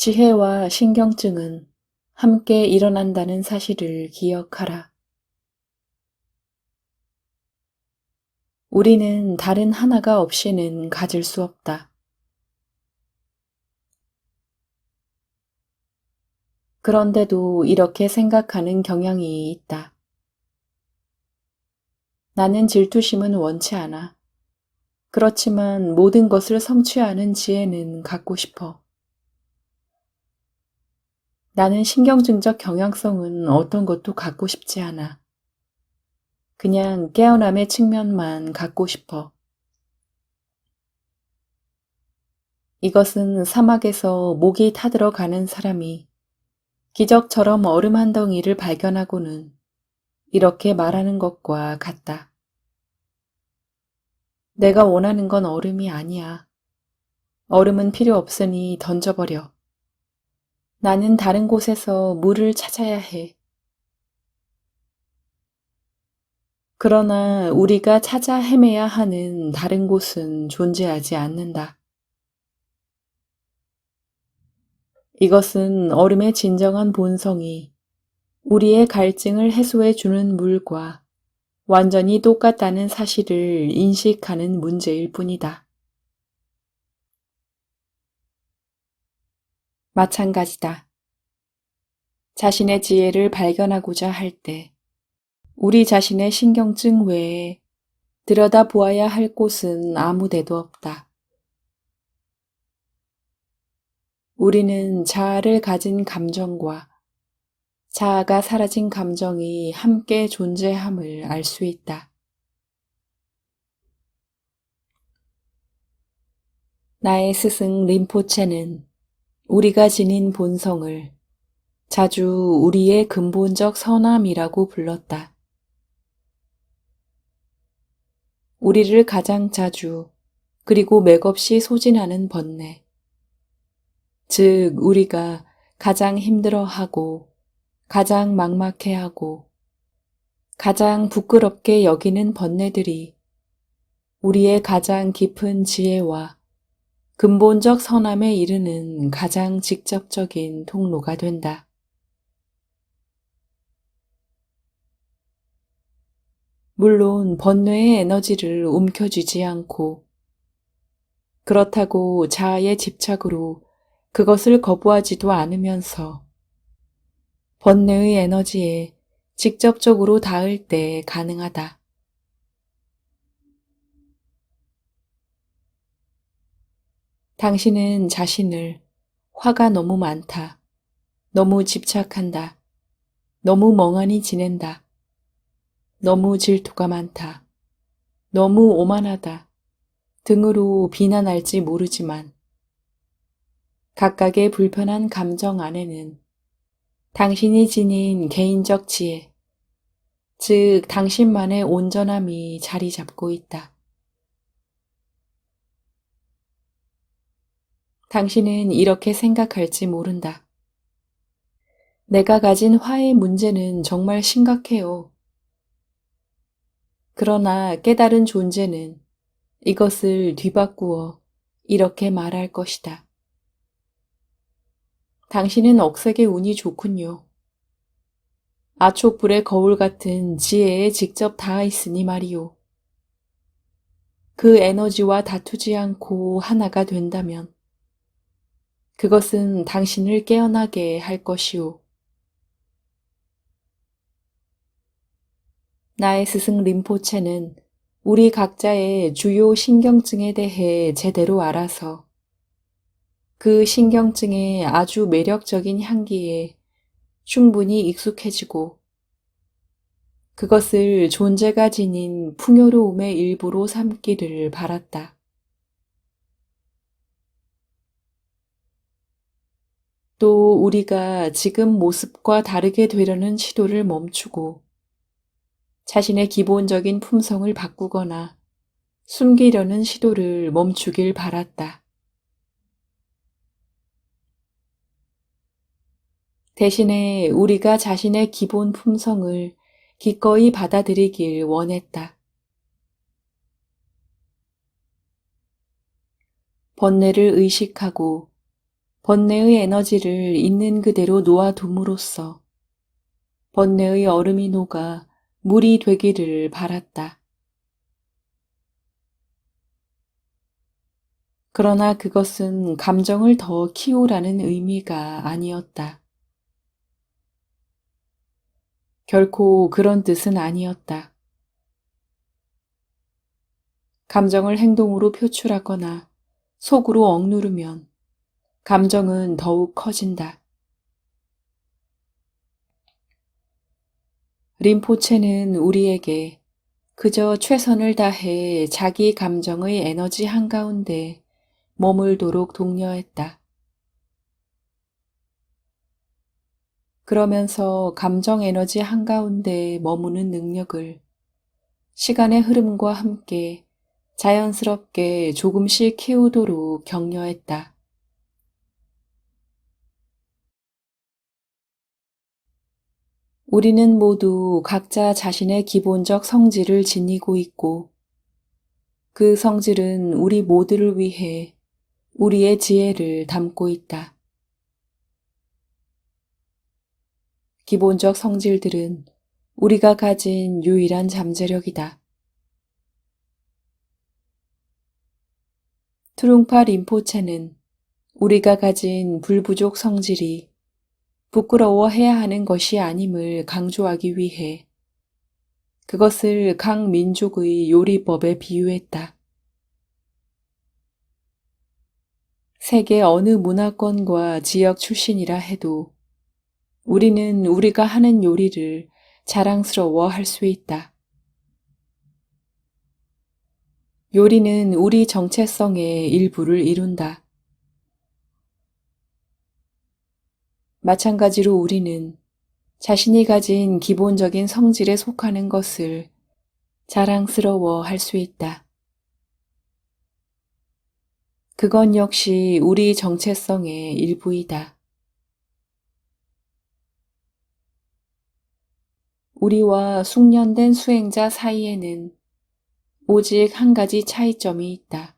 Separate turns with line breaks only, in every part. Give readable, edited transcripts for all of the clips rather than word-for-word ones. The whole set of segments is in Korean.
지혜와 신경증은 함께 일어난다는 사실을 기억하라. 우리는 다른 하나가 없이는 가질 수 없다. 그런데도 이렇게 생각하는 경향이 있다. 나는 질투심은 원치 않아. 그렇지만 모든 것을 성취하는 지혜는 갖고 싶어. 나는 신경증적 경향성은 어떤 것도 갖고 싶지 않아. 그냥 깨어남의 측면만 갖고 싶어. 이것은 사막에서 목이 타들어가는 사람이 기적처럼 얼음 한 덩이를 발견하고는 이렇게 말하는 것과 같다. 내가 원하는 건 얼음이 아니야. 얼음은 필요 없으니 던져버려. 나는 다른 곳에서 물을 찾아야 해. 그러나 우리가 찾아 헤매야 하는 다른 곳은 존재하지 않는다. 이것은 얼음의 진정한 본성이 우리의 갈증을 해소해 주는 물과 완전히 똑같다는 사실을 인식하는 문제일 뿐이다. 마찬가지다. 자신의 지혜를 발견하고자 할 때 우리 자신의 신경증 외에 들여다보아야 할 곳은 아무 데도 없다. 우리는 자아를 가진 감정과 자아가 사라진 감정이 함께 존재함을 알 수 있다. 나의 스승 림포체는 우리가 지닌 본성을 자주 우리의 근본적 선함이라고 불렀다. 우리를 가장 자주 그리고 맥없이 소진하는 번뇌, 즉 우리가 가장 힘들어하고 가장 막막해하고 가장 부끄럽게 여기는 번뇌들이 우리의 가장 깊은 지혜와 근본적 선함에 이르는 가장 직접적인 통로가 된다. 물론 번뇌의 에너지를 움켜쥐지 않고 그렇다고 자아의 집착으로 그것을 거부하지도 않으면서 번뇌의 에너지에 직접적으로 닿을 때 가능하다. 당신은 자신을 화가 너무 많다, 너무 집착한다, 너무 멍하니 지낸다, 너무 질투가 많다, 너무 오만하다 등으로 비난할지 모르지만 각각의 불편한 감정 안에는 당신이 지닌 개인적 지혜, 즉 당신만의 온전함이 자리 잡고 있다. 당신은 이렇게 생각할지 모른다. 내가 가진 화의 문제는 정말 심각해요. 그러나 깨달은 존재는 이것을 뒤바꾸어 이렇게 말할 것이다. 당신은 억색의 운이 좋군요. 아촉불의 거울 같은 지혜에 직접 닿아 있으니 말이요. 그 에너지와 다투지 않고 하나가 된다면 그것은 당신을 깨어나게 할 것이오. 나의 스승 림포체는 우리 각자의 주요 신경증에 대해 제대로 알아서 그 신경증의 아주 매력적인 향기에 충분히 익숙해지고 그것을 존재가 지닌 풍요로움의 일부로 삼기를 바랐다. 또 우리가 지금 모습과 다르게 되려는 시도를 멈추고 자신의 기본적인 품성을 바꾸거나 숨기려는 시도를 멈추길 바랐다. 대신에 우리가 자신의 기본 품성을 기꺼이 받아들이길 원했다. 번뇌를 의식하고 번뇌의 에너지를 있는 그대로 놓아둠으로써 번뇌의 얼음이 녹아 물이 되기를 바랐다. 그러나 그것은 감정을 더 키우라는 의미가 아니었다. 결코 그런 뜻은 아니었다. 감정을 행동으로 표출하거나 속으로 억누르면 감정은 더욱 커진다. 림포체는 우리에게 그저 최선을 다해 자기 감정의 에너지 한가운데 머물도록 독려했다. 그러면서 감정 에너지 한가운데 머무는 능력을 시간의 흐름과 함께 자연스럽게 조금씩 키우도록 격려했다. 우리는 모두 각자 자신의 기본적 성질을 지니고 있고 그 성질은 우리 모두를 위해 우리의 지혜를 담고 있다. 기본적 성질들은 우리가 가진 유일한 잠재력이다. 트룽파 림포체는 우리가 가진 불부족 성질이 부끄러워해야 하는 것이 아님을 강조하기 위해 그것을 각 민족의 요리법에 비유했다. 세계 어느 문화권과 지역 출신이라 해도 우리는 우리가 하는 요리를 자랑스러워 할 수 있다. 요리는 우리 정체성의 일부를 이룬다. 마찬가지로 우리는 자신이 가진 기본적인 성질에 속하는 것을 자랑스러워 할 수 있다. 그건 역시 우리 정체성의 일부이다. 우리와 숙련된 수행자 사이에는 오직 한 가지 차이점이 있다.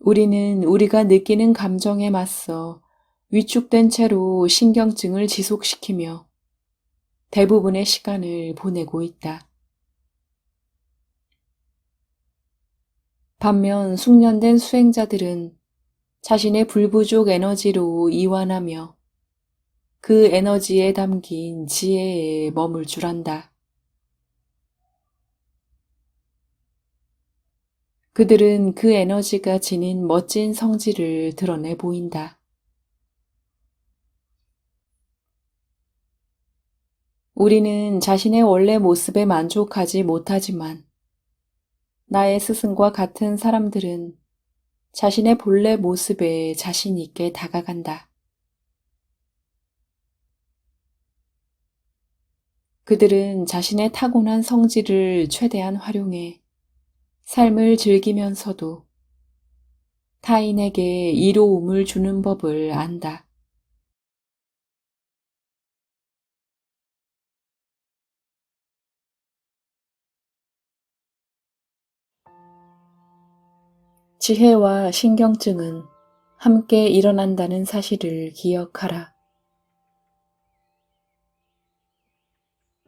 우리는 우리가 느끼는 감정에 맞서 위축된 채로 신경증을 지속시키며 대부분의 시간을 보내고 있다. 반면 숙련된 수행자들은 자신의 불부족 에너지로 이완하며 그 에너지에 담긴 지혜에 머물 줄 안다. 그들은 그 에너지가 지닌 멋진 성질을 드러내 보인다. 우리는 자신의 원래 모습에 만족하지 못하지만 나의 스승과 같은 사람들은 자신의 본래 모습에 자신 있게 다가간다. 그들은 자신의 타고난 성질을 최대한 활용해 삶을 즐기면서도 타인에게 이로움을 주는 법을 안다. 지혜와 신경증은 함께 일어난다는 사실을 기억하라.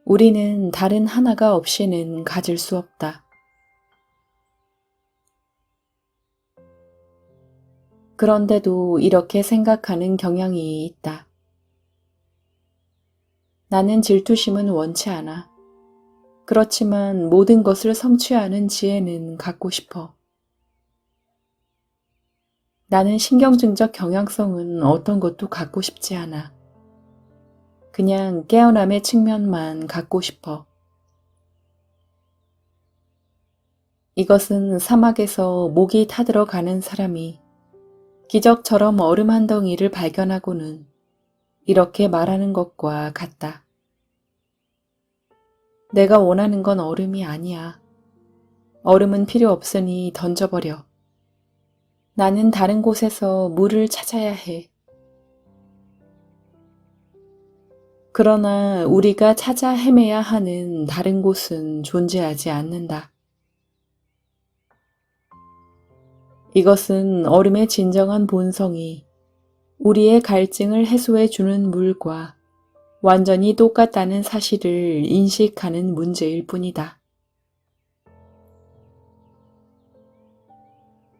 우리는 다른 하나가 없이는 가질 수 없다. 그런데도 이렇게 생각하는 경향이 있다. 나는 질투심은 원치 않아. 그렇지만 모든 것을 성취하는 지혜는 갖고 싶어. 나는 신경증적 경향성은 어떤 것도 갖고 싶지 않아. 그냥 깨어남의 측면만 갖고 싶어. 이것은 사막에서 목이 타들어 가는 사람이 기적처럼 얼음 한 덩이를 발견하고는 이렇게 말하는 것과 같다. 내가 원하는 건 얼음이 아니야. 얼음은 필요 없으니 던져버려. 나는 다른 곳에서 물을 찾아야 해. 그러나 우리가 찾아 헤매야 하는 다른 곳은 존재하지 않는다. 이것은 얼음의 진정한 본성이 우리의 갈증을 해소해주는 물과 완전히 똑같다는 사실을 인식하는 문제일 뿐이다.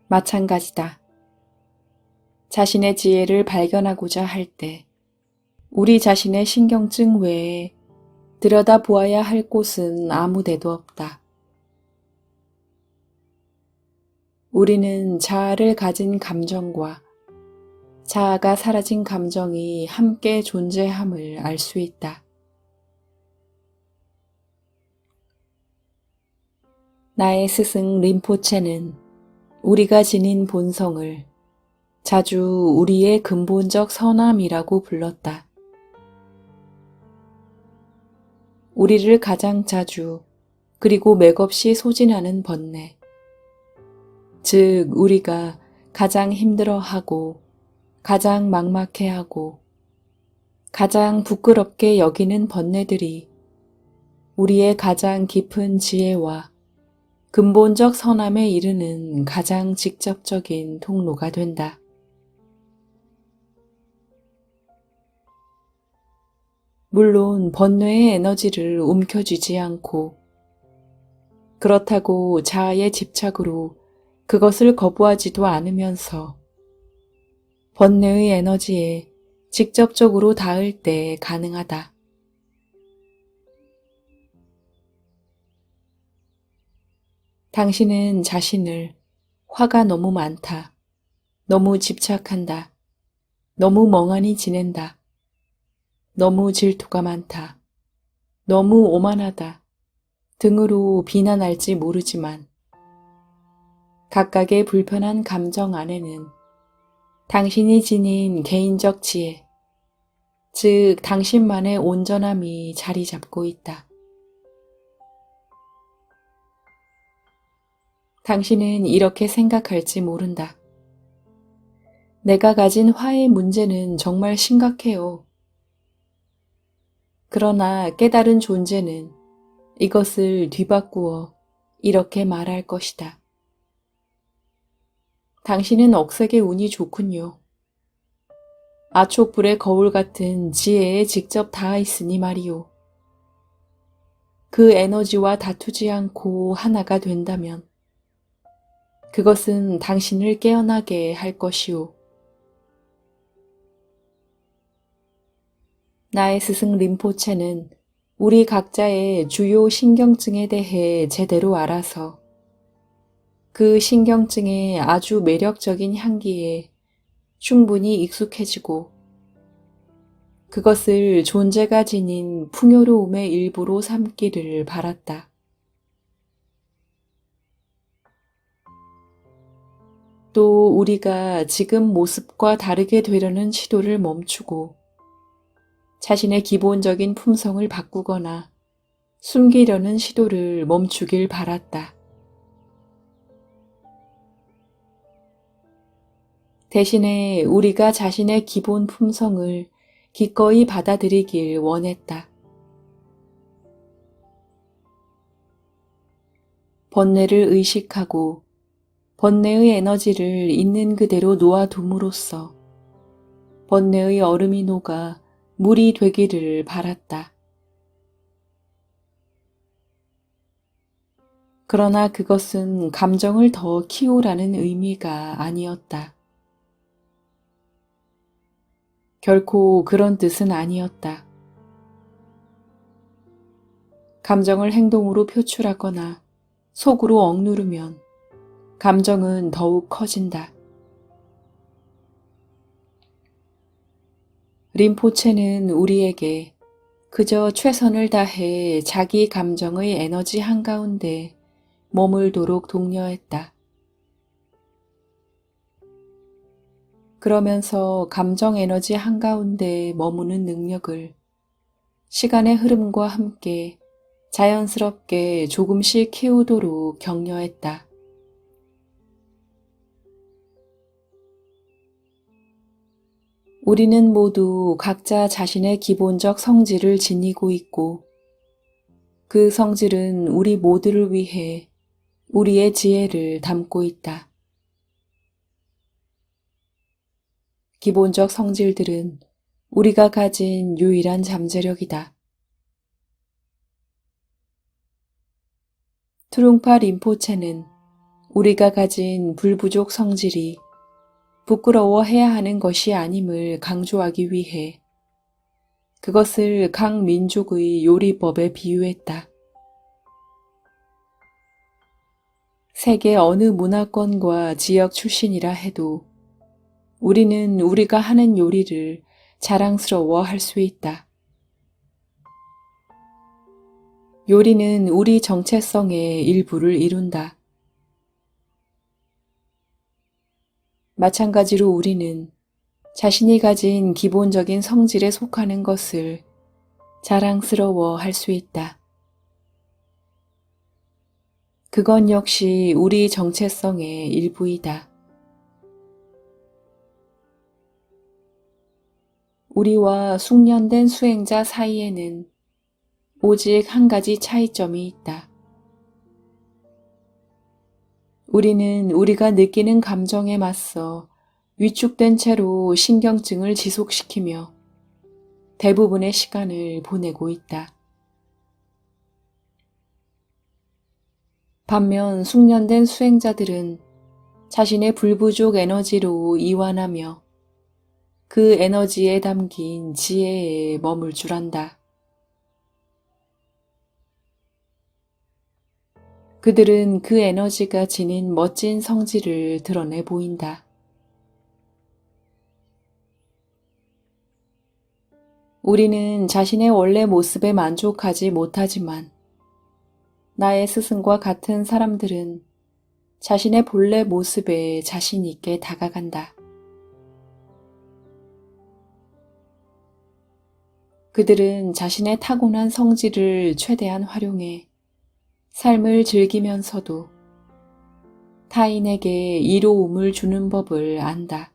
마찬가지다. 자신의 지혜를 발견하고자 할 때 우리 자신의 신경증 외에 들여다보아야 할 곳은 아무 데도 없다. 우리는 자아를 가진 감정과 자아가 사라진 감정이 함께 존재함을 알 수 있다. 나의 스승 림포체는 우리가 지닌 본성을 자주 우리의 근본적 선함이라고 불렀다. 우리를 가장 자주 그리고 맥없이 소진하는 번뇌, 즉 우리가 가장 힘들어하고 가장 막막해하고 가장 부끄럽게 여기는 번뇌들이 우리의 가장 깊은 지혜와 근본적 선함에 이르는 가장 직접적인 통로가 된다. 물론 번뇌의 에너지를 움켜쥐지 않고 그렇다고 자아의 집착으로 그것을 거부하지도 않으면서 번뇌의 에너지에 직접적으로 닿을 때 가능하다. 당신은 자신을 화가 너무 많다, 너무 집착한다, 너무 멍하니 지낸다, 너무 질투가 많다, 너무 오만하다 등으로 비난할지 모르지만 각각의 불편한 감정 안에는 당신이 지닌 개인적 지혜, 즉 당신만의 온전함이 자리 잡고 있다. 당신은 이렇게 생각할지 모른다. 내가 가진 화의 문제는 정말 심각해요. 그러나 깨달은 존재는 이것을 뒤바꾸어 이렇게 말할 것이다. 당신은 억색의 운이 좋군요. 아촉불의 거울 같은 지혜에 직접 닿아 있으니 말이요. 그 에너지와 다투지 않고 하나가 된다면 그것은 당신을 깨어나게 할 것이오. 나의 스승 림포체는 우리 각자의 주요 신경증에 대해 제대로 알아서 그 신경증의 아주 매력적인 향기에 충분히 익숙해지고 그것을 존재가 지닌 풍요로움의 일부로 삼기를 바랐다. 또 우리가 지금 모습과 다르게 되려는 시도를 멈추고 자신의 기본적인 품성을 바꾸거나 숨기려는 시도를 멈추길 바랐다. 대신에 우리가 자신의 기본 품성을 기꺼이 받아들이길 원했다. 번뇌를 의식하고 번뇌의 에너지를 있는 그대로 놓아둠으로써 번뇌의 얼음이 녹아 물이 되기를 바랐다. 그러나 그것은 감정을 더 키우라는 의미가 아니었다. 결코 그런 뜻은 아니었다. 감정을 행동으로 표출하거나 속으로 억누르면 감정은 더욱 커진다. 림포체는 우리에게 그저 최선을 다해 자기 감정의 에너지 한가운데 머물도록 독려했다. 그러면서 감정 에너지 한가운데 머무는 능력을 시간의 흐름과 함께 자연스럽게 조금씩 키우도록 격려했다. 우리는 모두 각자 자신의 기본적 성질을 지니고 있고 그 성질은 우리 모두를 위해 우리의 지혜를 담고 있다. 기본적 성질들은 우리가 가진 유일한 잠재력이다. 트룽파 림포체는 우리가 가진 불부족 성질이 부끄러워해야 하는 것이 아님을 강조하기 위해 그것을 각 민족의 요리법에 비유했다. 세계 어느 문화권과 지역 출신이라 해도 우리는 우리가 하는 요리를 자랑스러워 할 수 있다. 요리는 우리 정체성의 일부를 이룬다. 마찬가지로 우리는 자신이 가진 기본적인 성질에 속하는 것을 자랑스러워 할 수 있다. 그건 역시 우리 정체성의 일부이다. 우리와 숙련된 수행자 사이에는 오직 한 가지 차이점이 있다. 우리는 우리가 느끼는 감정에 맞서 위축된 채로 신경증을 지속시키며 대부분의 시간을 보내고 있다. 반면 숙련된 수행자들은 자신의 불부족 에너지로 이완하며 그 에너지에 담긴 지혜에 머물 줄 안다. 그들은 그 에너지가 지닌 멋진 성질을 드러내 보인다. 우리는 자신의 원래 모습에 만족하지 못하지만 나의 스승과 같은 사람들은 자신의 본래 모습에 자신 있게 다가간다. 그들은 자신의 타고난 성질을 최대한 활용해 삶을 즐기면서도 타인에게 이로움을 주는 법을 안다.